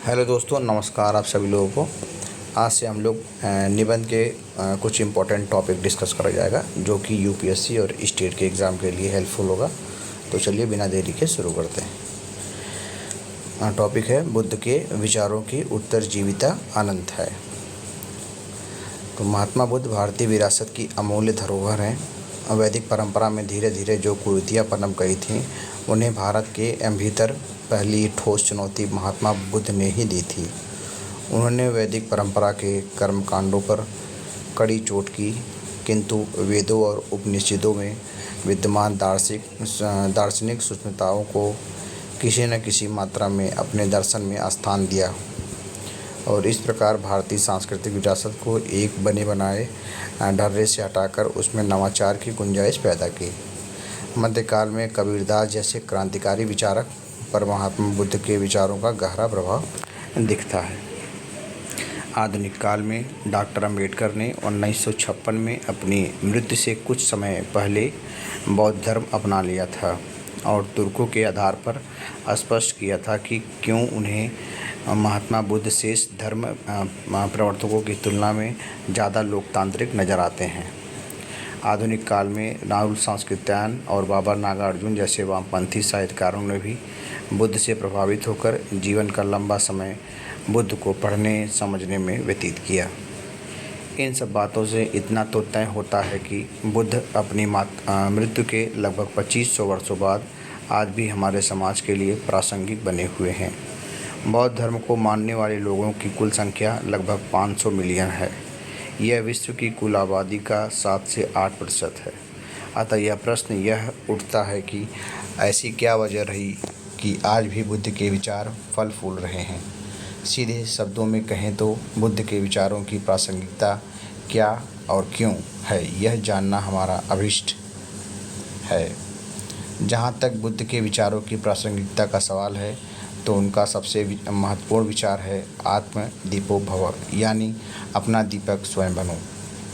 Hello दोस्तों, नमस्कार आप सभी लोगों को। आज से हम लोग निबंध के कुछ इम्पोर्टेंट टॉपिक डिस्कस करा जाएगा जो कि यूपीएससी और स्टेट के एग्ज़ाम के लिए हेल्पफुल होगा। तो चलिए बिना देरी के शुरू करते हैं। टॉपिक है बुद्ध के विचारों की उत्तरजीविता अनंत है। तो महात्मा बुद्ध भारतीय विरासत की अमूल्य धरोहर हैं। वैदिक परंपरा में धीरे धीरे जो कुरीतियाँ पनप गई थीं उन्हें भारत के भीतर पहली ठोस चुनौती महात्मा बुद्ध ने ही दी थी। उन्होंने वैदिक परंपरा के कर्मकांडों पर कड़ी चोट की, किंतु वेदों और उपनिषदों में विद्यमान दार्शनिक सूक्ष्मताओं को किसी न किसी मात्रा में अपने दर्शन में स्थान दिया और इस प्रकार भारतीय सांस्कृतिक विरासत को एक बने बनाए ढर्रे से हटाकर उसमें नवाचार की गुंजाइश पैदा की। मध्यकाल में कबीरदास जैसे क्रांतिकारी विचारक पर महात्मा बुद्ध के विचारों का गहरा प्रभाव दिखता है। आधुनिक काल में डॉक्टर अम्बेडकर ने 1956 में अपनी मृत्यु से कुछ समय पहले बौद्ध धर्म अपना लिया था और तुर्कों के आधार पर स्पष्ट किया था कि क्यों उन्हें महात्मा बुद्ध शेष धर्म प्रवर्तकों की तुलना में ज़्यादा लोकतांत्रिक नज़र आते हैं। आधुनिक काल में राहुल सांस्कृत्यायन और बाबा नागार्जुन जैसे वामपंथी साहित्यकारों ने भी बुद्ध से प्रभावित होकर जीवन का लंबा समय बुद्ध को पढ़ने समझने में व्यतीत किया। इन सब बातों से इतना तो तय होता है कि बुद्ध अपनी मृत्यु के लगभग 2500 वर्षों बाद आज भी हमारे समाज के लिए प्रासंगिक बने हुए हैं। बौद्ध धर्म को मानने वाले लोगों की कुल संख्या लगभग 500 मिलियन है। यह विश्व की कुल आबादी का 7 से 8% है। अतः यह प्रश्न यह उठता है कि ऐसी क्या वजह रही कि आज भी बुद्ध के विचार फल फूल रहे हैं। सीधे शब्दों में कहें तो बुद्ध के विचारों की प्रासंगिकता क्या और क्यों है, यह जानना हमारा अभिष्ट है। जहाँ तक बुद्ध के विचारों की प्रासंगिकता का सवाल है तो उनका सबसे महत्वपूर्ण विचार है आत्म दीपो भव, यानी अपना दीपक स्वयं बनो।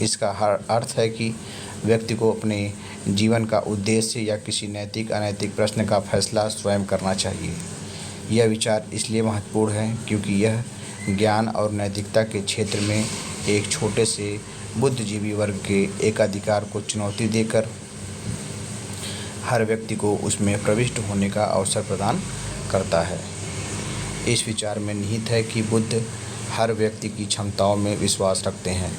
इसका अर्थ है कि व्यक्ति को अपने जीवन का उद्देश्य या किसी नैतिक अनैतिक प्रश्न का फैसला स्वयं करना चाहिए। यह विचार इसलिए महत्वपूर्ण है क्योंकि यह ज्ञान और नैतिकता के क्षेत्र में एक छोटे से बुद्धिजीवी वर्ग के एकाधिकार को चुनौती देकर हर व्यक्ति को उसमें प्रविष्ट होने का अवसर प्रदान करता है। इस विचार में निहित है कि बुद्ध हर व्यक्ति की क्षमताओं में विश्वास रखते हैं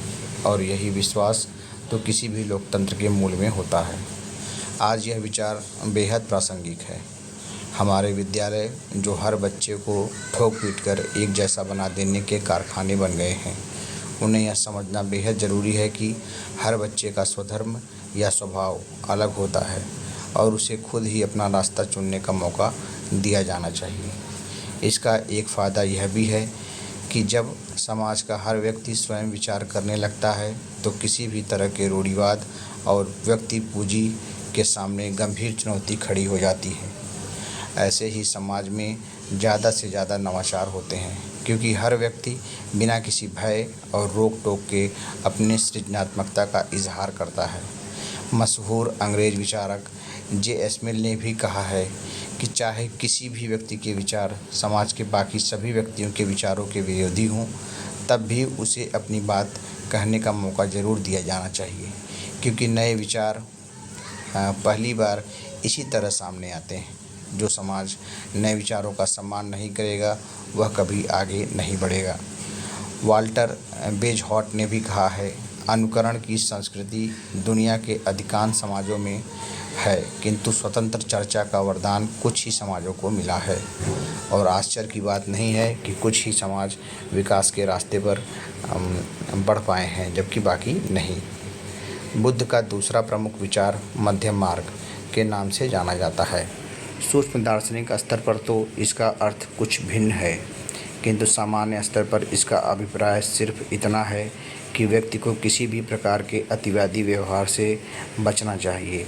और यही विश्वास तो किसी भी लोकतंत्र के मूल में होता है। आज यह विचार बेहद प्रासंगिक है। हमारे विद्यालय जो हर बच्चे को ठोक पीट कर एक जैसा बना देने के कारखाने बन गए हैं, उन्हें यह समझना बेहद ज़रूरी है कि हर बच्चे का स्वधर्म या स्वभाव अलग होता है और उसे खुद ही अपना रास्ता चुनने का मौका दिया जाना चाहिए। इसका एक फ़ायदा यह भी है कि जब समाज का हर व्यक्ति स्वयं विचार करने लगता है तो किसी भी तरह के रूढ़िवाद और व्यक्ति पूंजी के सामने गंभीर चुनौती खड़ी हो जाती है। ऐसे ही समाज में ज़्यादा से ज़्यादा नवाचार होते हैं क्योंकि हर व्यक्ति बिना किसी भय और रोक टोक के अपनी सृजनात्मकता का इजहार करता है। मशहूर अंग्रेज विचारक J.S. मिल ने भी कहा है कि चाहे किसी भी व्यक्ति के विचार समाज के बाकी सभी व्यक्तियों के विचारों के विरोधी हों, तब भी उसे अपनी बात कहने का मौका ज़रूर दिया जाना चाहिए, क्योंकि नए विचार पहली बार इसी तरह सामने आते हैं। जो समाज नए विचारों का सम्मान नहीं करेगा वह कभी आगे नहीं बढ़ेगा। वाल्टर बेजहॉट ने भी कहा है, अनुकरण की संस्कृति दुनिया के अधिकांश समाजों में है, किंतु स्वतंत्र चर्चा का वरदान कुछ ही समाजों को मिला है और आश्चर्य की बात नहीं है कि कुछ ही समाज विकास के रास्ते पर बढ़ पाए हैं जबकि बाकी नहीं। बुद्ध का दूसरा प्रमुख विचार मध्यम मार्ग के नाम से जाना जाता है। सूक्ष्म दार्शनिक स्तर पर तो इसका अर्थ कुछ भिन्न है, किंतु सामान्य स्तर पर इसका अभिप्राय सिर्फ इतना है कि व्यक्ति को किसी भी प्रकार के अतिवादी व्यवहार से बचना चाहिए।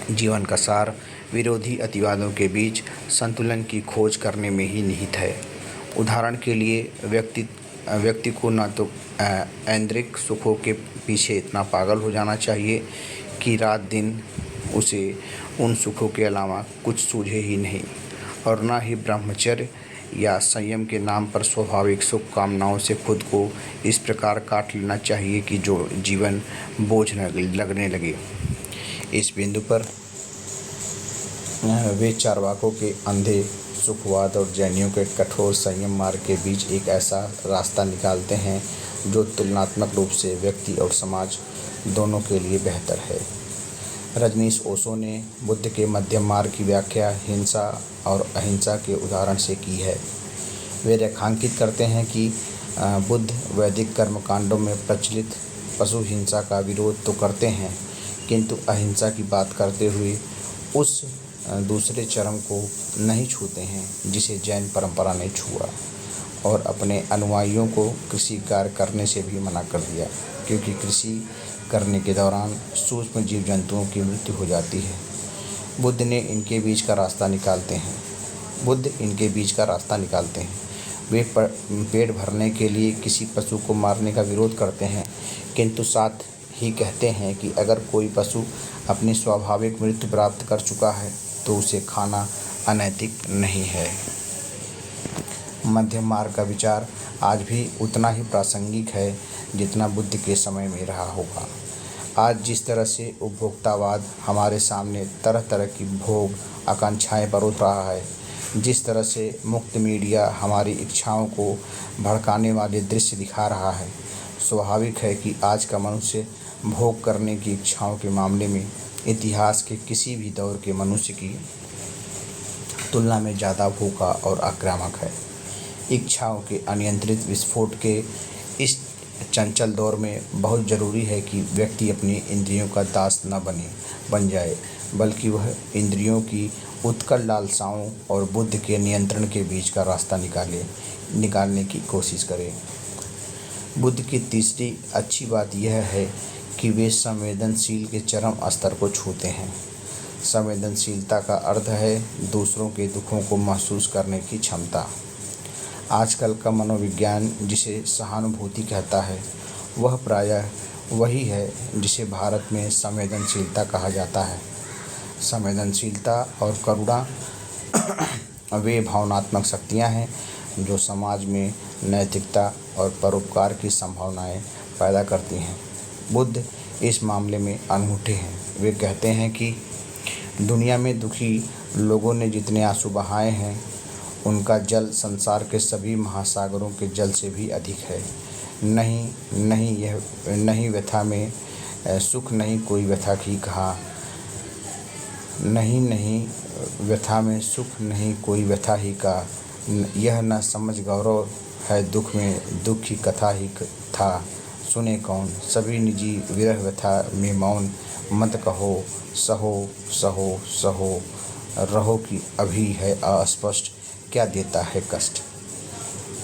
जीवन का सार विरोधी अतिवादों के बीच संतुलन की खोज करने में ही निहित है। उदाहरण के लिए व्यक्ति को न तो ऐन्द्रिक सुखों के पीछे इतना पागल हो जाना चाहिए कि रात दिन उसे उन सुखों के अलावा कुछ सूझे ही नहीं, और न ही ब्रह्मचर्य या संयम के नाम पर स्वाभाविक सुख कामनाओं से खुद को इस प्रकार काट लेना चाहिए कि जो जीवन बोझ न लगने लगे। इस बिंदु पर वे चार्वाकों के अंधे सुखवाद और जैनियों के कठोर संयम मार्ग के बीच एक ऐसा रास्ता निकालते हैं जो तुलनात्मक रूप से व्यक्ति और समाज दोनों के लिए बेहतर है। रजनीश ओशो ने बुद्ध के मध्यम मार्ग की व्याख्या हिंसा और अहिंसा के उदाहरण से की है। वे रेखांकित करते हैं कि बुद्ध वैदिक कर्मकांडों में प्रचलित पशु हिंसा का विरोध तो करते हैं, किंतु अहिंसा की बात करते हुए उस दूसरे चरम को नहीं छूते हैं जिसे जैन परंपरा ने छुआ, और अपने अनुयायियों को कृषि कार्य करने से भी मना कर दिया, क्योंकि कृषि करने के दौरान सूक्ष्म जीव जंतुओं की मृत्यु हो जाती है। बुद्ध इनके बीच का रास्ता निकालते हैं। वे पेट भरने के लिए किसी पशु को मारने का विरोध करते हैं, किंतु साथ ही कहते हैं कि अगर कोई पशु अपनी स्वाभाविक मृत्यु प्राप्त कर चुका है तो उसे खाना अनैतिक नहीं है। मध्यम मार्ग का विचार आज भी उतना ही प्रासंगिक है जितना बुद्ध के समय में रहा होगा। आज जिस तरह से उपभोक्तावाद हमारे सामने तरह तरह की भोग आकांक्षाएं परोस रहा है, जिस तरह से मुक्त मीडिया हमारी इच्छाओं को भड़काने वाले दृश्य दिखा रहा है, स्वाभाविक है कि आज का मनुष्य भोग करने की इच्छाओं के मामले में इतिहास के किसी भी दौर के मनुष्य की तुलना में ज़्यादा भूखा और आक्रामक है। इच्छाओं के अनियंत्रित विस्फोट के इस चंचल दौर में बहुत ज़रूरी है कि व्यक्ति अपनी इंद्रियों का दास न बन जाए, बल्कि वह इंद्रियों की उत्कट लालसाओं और बुद्ध के नियंत्रण के बीच का रास्ता निकालने की कोशिश करे। बुद्ध की तीसरी अच्छी बात यह है कि वे संवेदनशील के चरम स्तर को छूते हैं। संवेदनशीलता का अर्थ है दूसरों के दुखों को महसूस करने की क्षमता। आजकल का मनोविज्ञान जिसे सहानुभूति कहता है, वह प्रायः वही है जिसे भारत में संवेदनशीलता कहा जाता है। संवेदनशीलता और करुणा वे भावनात्मक शक्तियाँ हैं जो समाज में नैतिकता और परोपकार की संभावनाएं पैदा करती हैं। बुद्ध इस मामले में अनूठे हैं। वे कहते हैं कि दुनिया में दुखी लोगों ने जितने आंसू बहाए हैं, उनका जल संसार के सभी महासागरों के जल से भी अधिक है। नहीं व्यथा में सुख नहीं कोई व्यथा ही कहा। नहीं व्यथा में सुख नहीं कोई व्यथा ही का। यह न समझ गौरव है दुख में दुख की कथा ही था। सुने कौन सभी निजी विरह व्यथा में मौन मत कहो। सहो रहो कि अभी है अस्पष्ट क्या देता है कष्ट।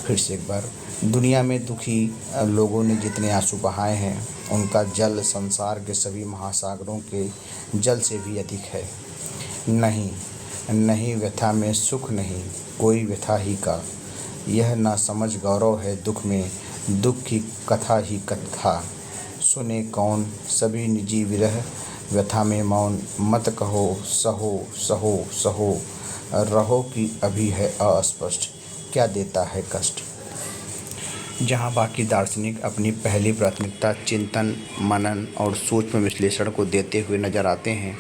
फिर से एक बार, दुनिया में दुखी लोगों ने जितने आंसू बहाए हैं, उनका जल संसार के सभी महासागरों के जल से भी अधिक है। नहीं व्यथा में सुख नहीं कोई व्यथा ही का। यह न समझ गौरव है दुख में दुख की कथा ही कथा। सुने कौन सभी निजी विरह व्यथा में मौन मत कहो। सहो रहो कि अभी है अस्पष्ट क्या देता है कष्ट। जहाँ बाकी दार्शनिक अपनी पहली प्राथमिकता चिंतन मनन और सूक्ष्म विश्लेषण को देते हुए नजर आते हैं,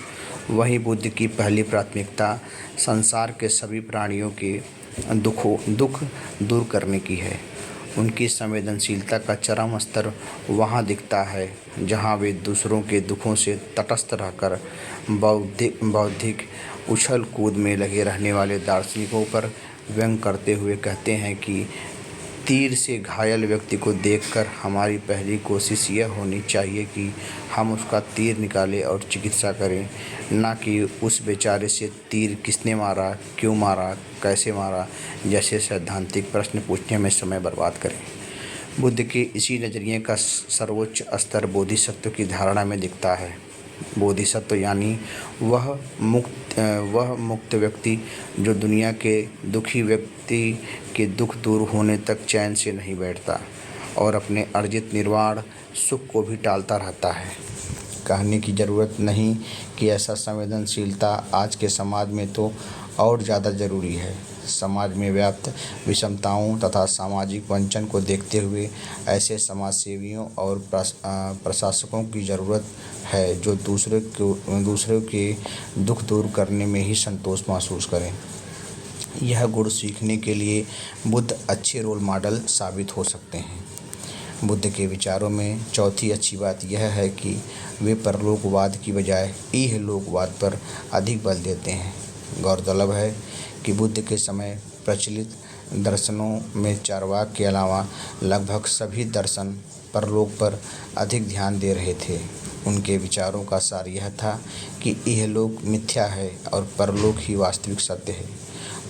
वहीं बुद्ध की पहली प्राथमिकता संसार के सभी प्राणियों के दुख दूर करने की है। उनकी संवेदनशीलता का चरम स्तर वहाँ दिखता है जहाँ वे दूसरों के दुखों से तटस्थ रहकर बौद्धिक उछल कूद में लगे रहने वाले दार्शनिकों पर व्यंग करते हुए कहते हैं कि तीर से घायल व्यक्ति को देखकर हमारी पहली कोशिश यह होनी चाहिए कि हम उसका तीर निकालें और चिकित्सा करें, न कि उस बेचारे से तीर किसने मारा, क्यों मारा, कैसे मारा जैसे सैद्धांतिक प्रश्न पूछने में समय बर्बाद करें। बुद्ध के इसी नज़रिए का सर्वोच्च स्तर बोधिसत्व की धारणा में दिखता है। बोधिसत्व यानी वह मुक्त व्यक्ति जो दुनिया के दुखी व्यक्ति के दुख दूर होने तक चैन से नहीं बैठता और अपने अर्जित निर्वाण सुख को भी टालता रहता है। कहने की ज़रूरत नहीं कि ऐसा संवेदनशीलता आज के समाज में तो और ज़्यादा ज़रूरी है। समाज में व्याप्त विषमताओं तथा सामाजिक वंचन को देखते हुए ऐसे समाज सेवियों और प्रशासकों की ज़रूरत है जो दूसरों के दुख दूर करने में ही संतोष महसूस करें। यह गुण सीखने के लिए बुद्ध अच्छे रोल मॉडल साबित हो सकते हैं। बुद्ध के विचारों में चौथी अच्छी बात यह है कि वे परलोकवाद की बजाय इहलोकवाद पर अधिक बल देते हैं। गौरतलब है कि बुद्ध के समय प्रचलित दर्शनों में चार्वाक के अलावा लगभग सभी दर्शन परलोक पर अधिक ध्यान दे रहे थे। उनके विचारों का सार यह था कि इहलोक मिथ्या है और परलोक ही वास्तविक सत्य है।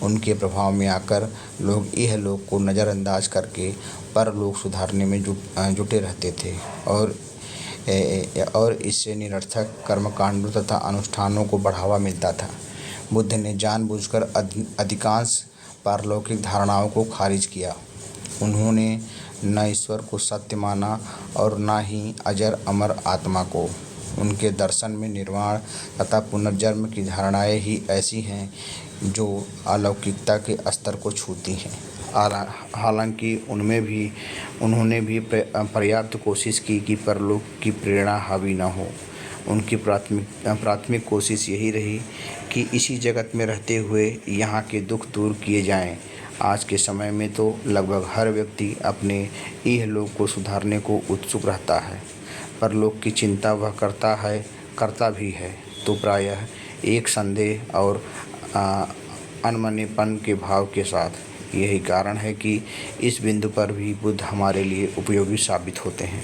उनके प्रभाव में आकर लोग इहलोक को नज़रअंदाज करके परलोक सुधारने में जुटे रहते थे और इससे निरर्थक कर्मकांडों तथा अनुष्ठानों को बढ़ावा मिलता था। बुद्ध ने जानबूझकर अधिकांश पारलौकिक धारणाओं को खारिज किया। उन्होंने न ईश्वर को सत्य माना और न ही अजर अमर आत्मा को। उनके दर्शन में निर्वाण तथा पुनर्जन्म की धारणाएं ही ऐसी हैं जो अलौकिकता के स्तर को छूती हैं। हालांकि उन्होंने भी पर्याप्त कोशिश की कि परलोक की प्रेरणा हावी न हो। उनकी प्राथमिक कोशिश यही रही कि इसी जगत में रहते हुए यहाँ के दुख दूर किए जाएं। आज के समय में तो लगभग हर व्यक्ति अपने इहलोक को सुधारने को उत्सुक रहता है। परलोक की चिंता वह करता भी है तो प्रायः एक संदेह और अनमनेपन के भाव के साथ। यही कारण है कि इस बिंदु पर भी बुद्ध हमारे लिए उपयोगी साबित होते हैं।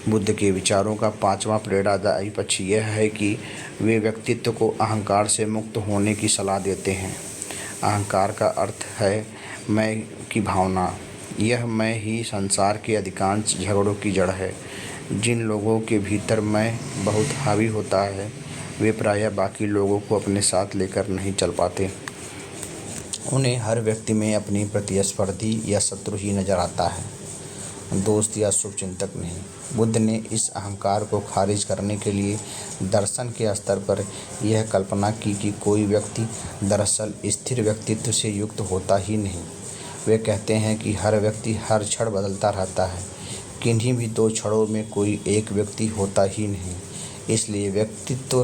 बुद्ध के विचारों का पांचवा प्रेरणादायी पक्ष यह है कि वे व्यक्तित्व को अहंकार से मुक्त होने की सलाह देते हैं। अहंकार का अर्थ है मैं की भावना। यह मैं ही संसार के अधिकांश झगड़ों की जड़ है। जिन लोगों के भीतर मैं बहुत हावी होता है वे प्रायः बाकी लोगों को अपने साथ लेकर नहीं चल पाते। उन्हें हर व्यक्ति में अपनी प्रतिस्पर्धी या शत्रु ही नजर आता है, दोस्त या शुभचिंतक नहीं। बुद्ध ने इस अहंकार को खारिज करने के लिए दर्शन के स्तर पर यह कल्पना की कि कोई व्यक्ति दरअसल स्थिर व्यक्तित्व से युक्त होता ही नहीं। वे कहते हैं कि हर व्यक्ति हर क्षण बदलता रहता है, किन्हीं भी 2 क्षणों में कोई एक व्यक्ति होता ही नहीं। इसलिए व्यक्तित्व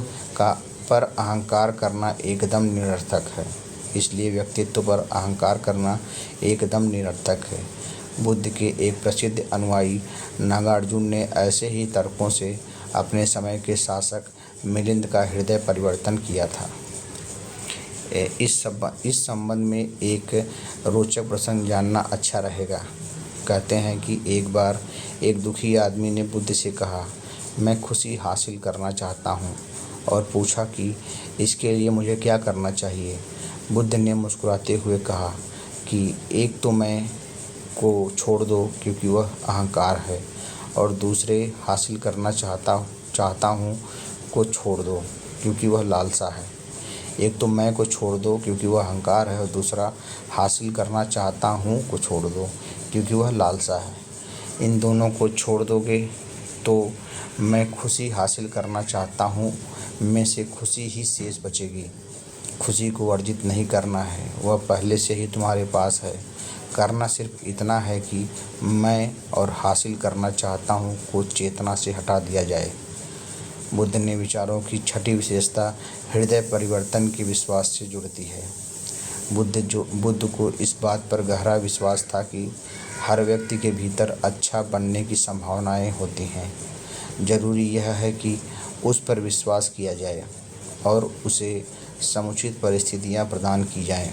पर अहंकार करना एकदम निरर्थक है। बुद्ध के एक प्रसिद्ध अनुयायी नागार्जुन ने ऐसे ही तर्कों से अपने समय के शासक मिलिंद का हृदय परिवर्तन किया था। इस संबंध में एक रोचक प्रसंग जानना अच्छा रहेगा। कहते हैं कि एक बार एक दुखी आदमी ने बुद्ध से कहा, मैं खुशी हासिल करना चाहता हूँ, और पूछा कि इसके लिए मुझे क्या करना चाहिए। बुद्ध ने मुस्कुराते हुए कहा कि एक तो मैं को छोड़ दो क्योंकि वह अहंकार है, और दूसरे हासिल करना चाहता हूँ को छोड़ दो क्योंकि वह लालसा है। एक तो मैं को छोड़ दो क्योंकि वह अहंकार है, और दूसरा हासिल करना चाहता हूँ को छोड़ दो क्योंकि वह लालसा है। इन दोनों को छोड़ दोगे तो मैं खुशी हासिल करना चाहता हूँ में से खुशी ही शेष बचेगी। खुशी को अर्जित नहीं करना है, वह पहले से ही तुम्हारे पास है। करना सिर्फ इतना है कि मैं और हासिल करना चाहता हूँ को चेतना से हटा दिया जाए। बुद्ध ने विचारों की छठी विशेषता हृदय परिवर्तन के विश्वास से जुड़ती है। बुद्ध को इस बात पर गहरा विश्वास था कि हर व्यक्ति के भीतर अच्छा बनने की संभावनाएं होती हैं। जरूरी यह है कि उस पर विश्वास किया जाए और उसे समुचित परिस्थितियां प्रदान की जाएं।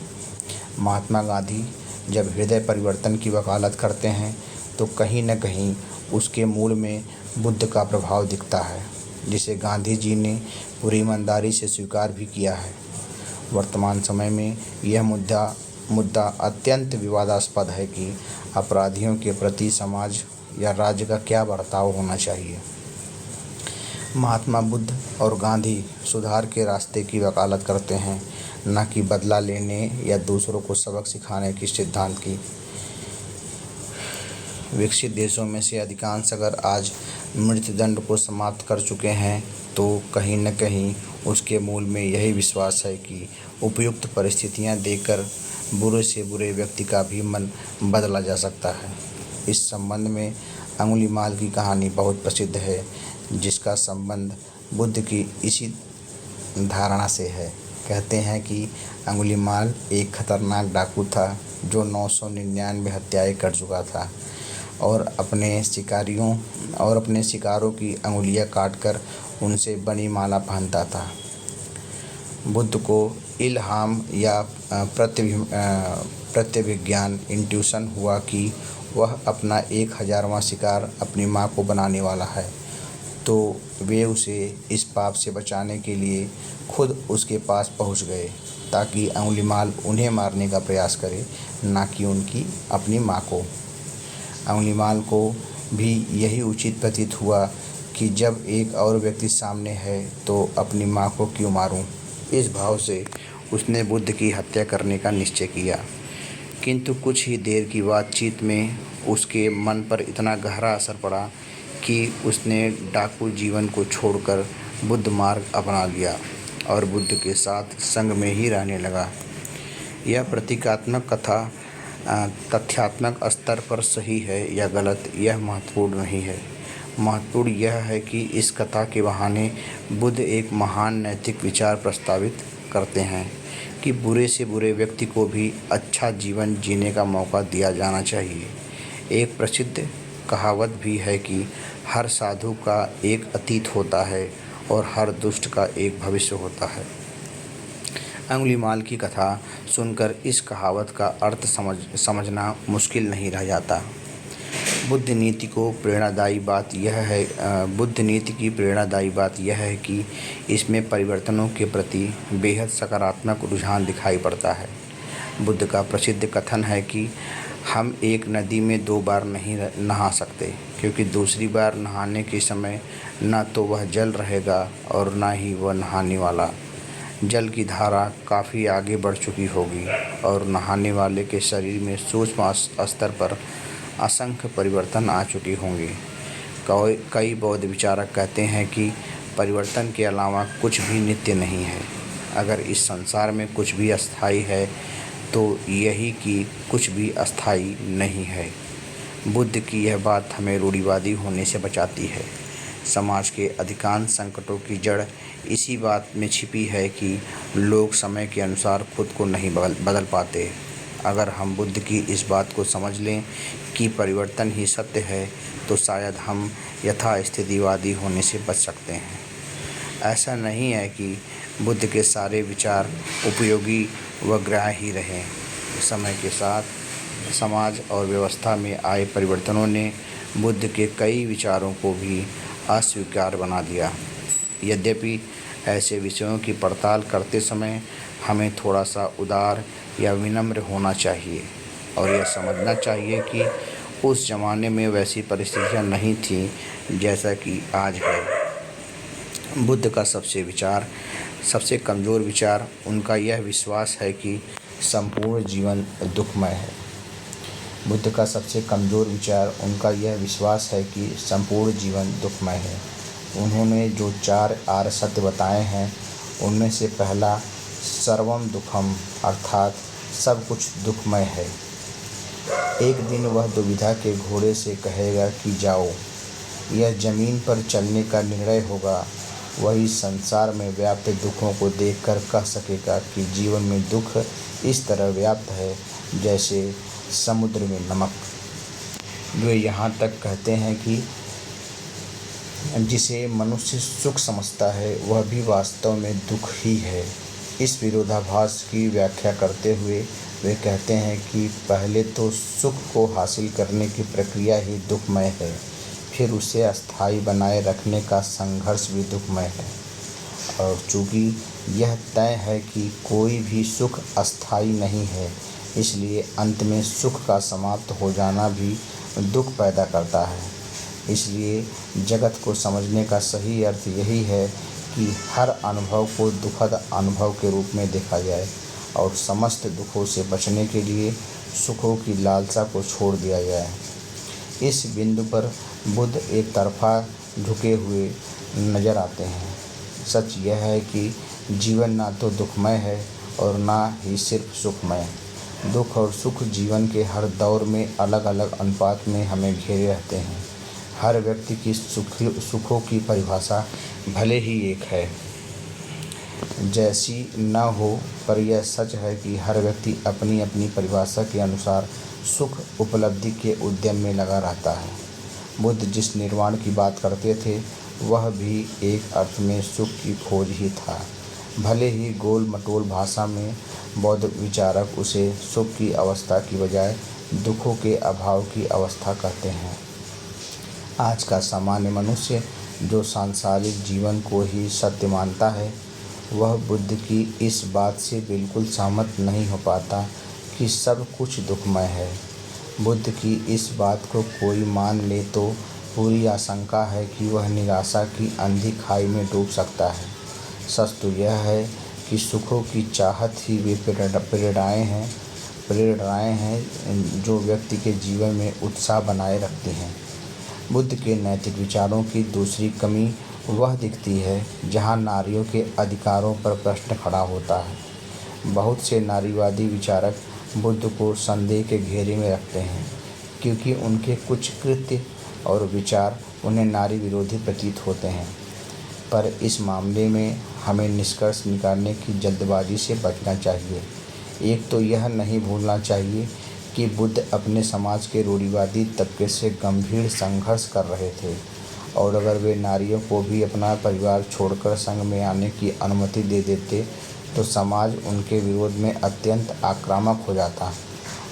महात्मा गांधी जब हृदय परिवर्तन की वकालत करते हैं तो कहीं न कहीं उसके मूल में बुद्ध का प्रभाव दिखता है, जिसे गांधी जी ने पूरी ईमानदारी से स्वीकार भी किया है। वर्तमान समय में यह मुद्दा अत्यंत विवादास्पद है कि अपराधियों के प्रति समाज या राज्य का क्या बर्ताव होना चाहिए। महात्मा बुद्ध और गांधी सुधार के रास्ते की वकालत करते हैं, न कि बदला लेने या दूसरों को सबक सिखाने की सिद्धांत की। विकसित देशों में से अधिकांश अगर आज मृत्युदंड को समाप्त कर चुके हैं तो कहीं न कहीं उसके मूल में यही विश्वास है कि उपयुक्त परिस्थितियां देकर बुरे से बुरे व्यक्ति का भी मन बदला जा सकता है। इस संबंध में अंगुलीमाल की कहानी बहुत प्रसिद्ध है, जिसका संबंध बुद्ध की इसी धारणा से है। कहते हैं कि अंगुलीमाल एक खतरनाक डाकू था जो 999 हत्याएं कर चुका था और अपने शिकारों की अंगुलियां काटकर उनसे बनी माला पहनता था। बुद्ध को इल्हाम या प्रत्यभिज्ञान इंट्यूशन हुआ कि वह अपना 1000वां शिकार अपनी माँ को बनाने वाला है, तो वे उसे इस पाप से बचाने के लिए खुद उसके पास पहुंच गए ताकि अंगुलीमाल उन्हें मारने का प्रयास करे, ना कि उनकी अपनी माँ को। अंगुलीमाल को भी यही उचित प्रतीत हुआ कि जब एक और व्यक्ति सामने है तो अपनी माँ को क्यों मारूं। इस भाव से उसने बुद्ध की हत्या करने का निश्चय किया, किंतु कुछ ही देर की बातचीत में उसके मन पर इतना गहरा असर पड़ा कि उसने डाकू जीवन को छोड़कर बुद्ध मार्ग अपना लिया और बुद्ध के साथ संग में ही रहने लगा। यह प्रतीकात्मक कथा तथ्यात्मक स्तर पर सही है या गलत, यह महत्वपूर्ण नहीं है। महत्वपूर्ण यह है कि इस कथा के बहाने बुद्ध एक महान नैतिक विचार प्रस्तावित करते हैं कि बुरे से बुरे व्यक्ति को भी अच्छा जीवन जीने का मौका दिया जाना चाहिए। एक प्रसिद्ध कहावत भी है कि हर साधु का एक अतीत होता है और हर दुष्ट का एक भविष्य होता है। अंगुलीमाल की कथा सुनकर इस कहावत का अर्थ समझना मुश्किल नहीं रह जाता। बुद्ध नीति की प्रेरणादायी बात यह है कि इसमें परिवर्तनों के प्रति बेहद सकारात्मक रुझान दिखाई पड़ता है। बुद्ध का प्रसिद्ध कथन है कि हम एक नदी में 2 बार नहीं नहा सकते, क्योंकि दूसरी बार नहाने के समय न तो वह जल रहेगा और न ही वह नहाने वाला। जल की धारा काफ़ी आगे बढ़ चुकी होगी और नहाने वाले के शरीर में सूक्ष्म स्तर पर असंख्य परिवर्तन आ चुके होंगे। कई बौद्ध विचारक कहते हैं कि परिवर्तन के अलावा कुछ भी नित्य नहीं है। अगर इस संसार में कुछ भी अस्थायी है तो यही कि कुछ भी अस्थायी नहीं है। बुद्ध की यह बात हमें रूढ़िवादी होने से बचाती है। समाज के अधिकांश संकटों की जड़ इसी बात में छिपी है कि लोग समय के अनुसार खुद को नहीं बदल पाते। अगर हम बुद्ध की इस बात को समझ लें कि परिवर्तन ही सत्य है, तो शायद हम यथास्थितिवादी होने से बच सकते हैं। ऐसा नहीं है कि बुद्ध के सारे विचार उपयोगी व ग्राह्य ही रहे। समय के साथ समाज और व्यवस्था में आए परिवर्तनों ने बुद्ध के कई विचारों को भी अस्वीकार बना दिया। यद्यपि ऐसे विषयों की पड़ताल करते समय हमें थोड़ा सा उदार या विनम्र होना चाहिए और यह समझना चाहिए कि उस ज़माने में वैसी परिस्थितियां नहीं थीं जैसा कि आज है। बुद्ध का सबसे कमज़ोर विचार उनका यह विश्वास है कि संपूर्ण जीवन दुखमय है। बुद्ध का सबसे कमज़ोर विचार उनका यह विश्वास है कि संपूर्ण जीवन दुखमय है। उन्होंने जो 4 आर्य सत्य बताए हैं, उनमें से पहला सर्वम दुखम अर्थात सब कुछ दुखमय है। एक दिन वह दुविधा के घोड़े से कहेगा कि जाओ, यह जमीन पर चलने का निर्णय होगा। वही संसार में व्याप्त दुखों को देखकर कह सकेगा कि जीवन में दुख इस तरह व्याप्त है जैसे समुद्र में नमक। वे यहाँ तक कहते हैं कि जिसे मनुष्य सुख समझता है वह भी वास्तव में दुख ही है। इस विरोधाभास की व्याख्या करते हुए वे कहते हैं कि पहले तो सुख को हासिल करने की प्रक्रिया ही दुखमय है, फिर उसे अस्थायी बनाए रखने का संघर्ष भी दुखमय है, और चूँकि यह तय है कि कोई भी सुख अस्थायी नहीं है, इसलिए अंत में सुख का समाप्त हो जाना भी दुख पैदा करता है। इसलिए जगत को समझने का सही अर्थ यही है कि हर अनुभव को दुखद अनुभव के रूप में देखा जाए और समस्त दुखों से बचने के लिए सुखों की लालसा को छोड़ दिया जाए। इस बिंदु पर बुद्ध एक तरफा झुके हुए नजर आते हैं। सच यह है कि जीवन ना तो दुखमय है और ना ही सिर्फ सुखमय। दुख और सुख जीवन के हर दौर में अलग अलग अनुपात में हमें घेरे रहते हैं। हर व्यक्ति की सुखों की परिभाषा भले ही एक है जैसी न हो, पर यह सच है कि हर व्यक्ति अपनी अपनी परिभाषा के अनुसार सुख उपलब्धि के उद्यम में लगा रहता है। बुद्ध जिस निर्वाण की बात करते थे वह भी एक अर्थ में सुख की खोज ही था। भले ही गोल मटोल भाषा में बौद्ध विचारक उसे सुख की अवस्था की बजाय दुखों के अभाव की अवस्था कहते हैं। आज का सामान्य मनुष्य जो सांसारिक जीवन को ही सत्य मानता है, वह बुद्ध की इस बात से बिल्कुल सहमत नहीं हो पाता कि सब कुछ दुखमय है। बुद्ध की इस बात को कोई मान ले तो पूरी आशंका है कि वह निराशा की अंधी खाई में डूब सकता है। सच तो यह है कि सुखों की चाहत ही वे प्रेरणाएं हैं जो व्यक्ति के जीवन में उत्साह बनाए रखती हैं। बुद्ध के नैतिक विचारों की दूसरी कमी वह दिखती है जहाँ नारियों के अधिकारों पर प्रश्न खड़ा होता है। बहुत से नारीवादी विचारक बुद्ध को संदेह के घेरे में रखते हैं क्योंकि उनके कुछ कृत्य और विचार उन्हें नारी विरोधी प्रतीत होते हैं। पर इस मामले में हमें निष्कर्ष निकालने की जल्दबाजी से बचना चाहिए। एक तो यह नहीं भूलना चाहिए कि बुद्ध अपने समाज के रूढ़िवादी तबके से गंभीर संघर्ष कर रहे थे, और अगर वे नारियों को भी अपना परिवार छोड़कर संघ में आने की अनुमति दे देते तो समाज उनके विरोध में अत्यंत आक्रामक हो जाता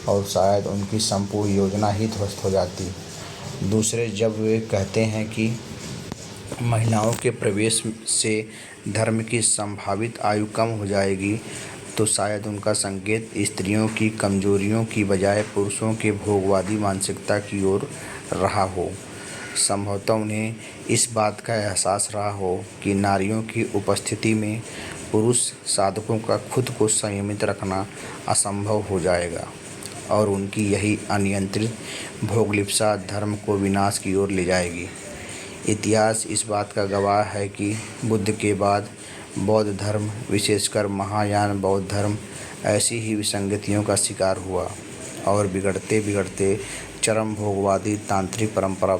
और शायद उनकी संपूर्ण योजना ही ध्वस्त हो जाती। दूसरे, जब वे कहते हैं कि महिलाओं के प्रवेश से धर्म की संभावित आयु कम हो जाएगी, तो शायद उनका संकेत स्त्रियों की कमजोरियों की बजाय पुरुषों के भोगवादी मानसिकता की ओर रहा हो। संभवतः उन्हें इस बात का एहसास रहा हो कि नारियों की उपस्थिति में पुरुष साधकों का खुद को संयमित रखना असंभव हो जाएगा और उनकी यही अनियंत्रित भोगलिप्सा धर्म को विनाश की ओर ले जाएगी। इतिहास इस बात का गवाह है कि बुद्ध के बाद बौद्ध धर्म, विशेषकर महायान बौद्ध धर्म, ऐसी ही विसंगतियों का शिकार हुआ और बिगड़ते बिगड़ते चरम भोगवादी तांत्रिक परंपरा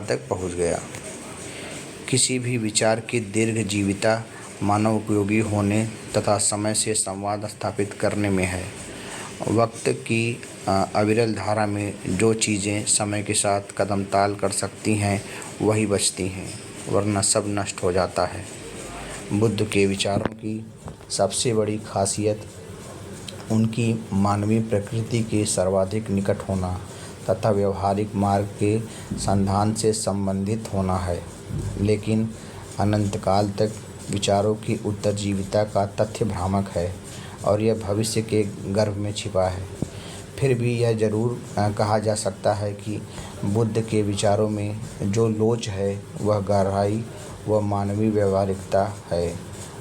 तक पहुंच गया। किसी भी विचार की दीर्घ जीविता मानव उपयोगी होने तथा समय से संवाद स्थापित करने में है। वक्त की अविरल धारा में जो चीज़ें समय के साथ कदम ताल कर सकती हैं वही बचती हैं, वरना सब नष्ट हो जाता है। बुद्ध के विचारों की सबसे बड़ी खासियत उनकी मानवीय प्रकृति के सर्वाधिक निकट होना तथा व्यवहारिक मार्ग के संधान से संबंधित होना है। लेकिन अनंतकाल तक विचारों की उत्तरजीविता का तथ्य भ्रामक है और यह भविष्य के गर्भ में छिपा है। फिर भी यह जरूर कहा जा सकता है कि बुद्ध के विचारों में जो लोच है वह गहराई व मानवीय व्यवहारिकता है।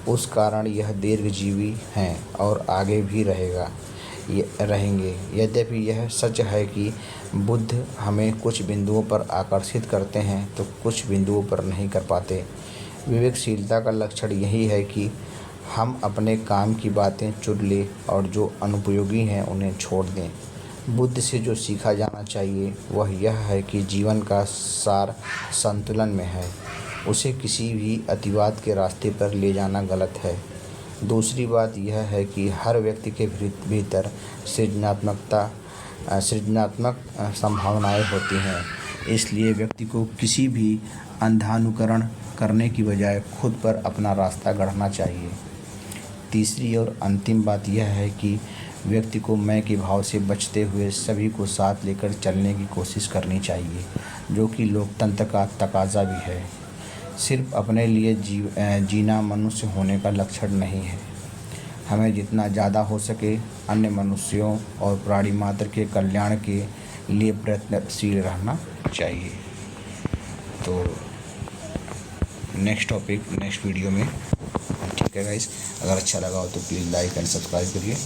उस कारण यह दीर्घजीवी हैं और आगे भी रहेंगे। यद्यपि यह सच है कि बुद्ध हमें कुछ बिंदुओं पर आकर्षित करते हैं तो कुछ बिंदुओं पर नहीं कर पाते। विवेकशीलता का लक्षण यही है कि हम अपने काम की बातें चुन लें और जो अनुपयोगी हैं उन्हें छोड़ दें। बुद्ध से जो सीखा जाना चाहिए वह यह है कि जीवन का सार संतुलन में है। उसे किसी भी अतिवाद के रास्ते पर ले जाना गलत है। दूसरी बात यह है कि हर व्यक्ति के भीतर सृजनात्मक संभावनाएं होती हैं, इसलिए व्यक्ति को किसी भी अंधानुकरण करने की बजाय खुद पर अपना रास्ता गढ़ना चाहिए। तीसरी और अंतिम बात यह है कि व्यक्ति को मैं के भाव से बचते हुए सभी को साथ लेकर चलने की कोशिश करनी चाहिए, जो कि लोकतंत्र का तकाजा भी है। सिर्फ अपने लिए जीना मनुष्य होने का लक्षण नहीं है। हमें जितना ज़्यादा हो सके अन्य मनुष्यों और प्राणी मात्र के कल्याण के लिए प्रयत्नशील रहना चाहिए। तो नेक्स्ट वीडियो में, ठीक है गाइस। अगर अच्छा लगा हो तो प्लीज़ लाइक एंड सब्सक्राइब करिए।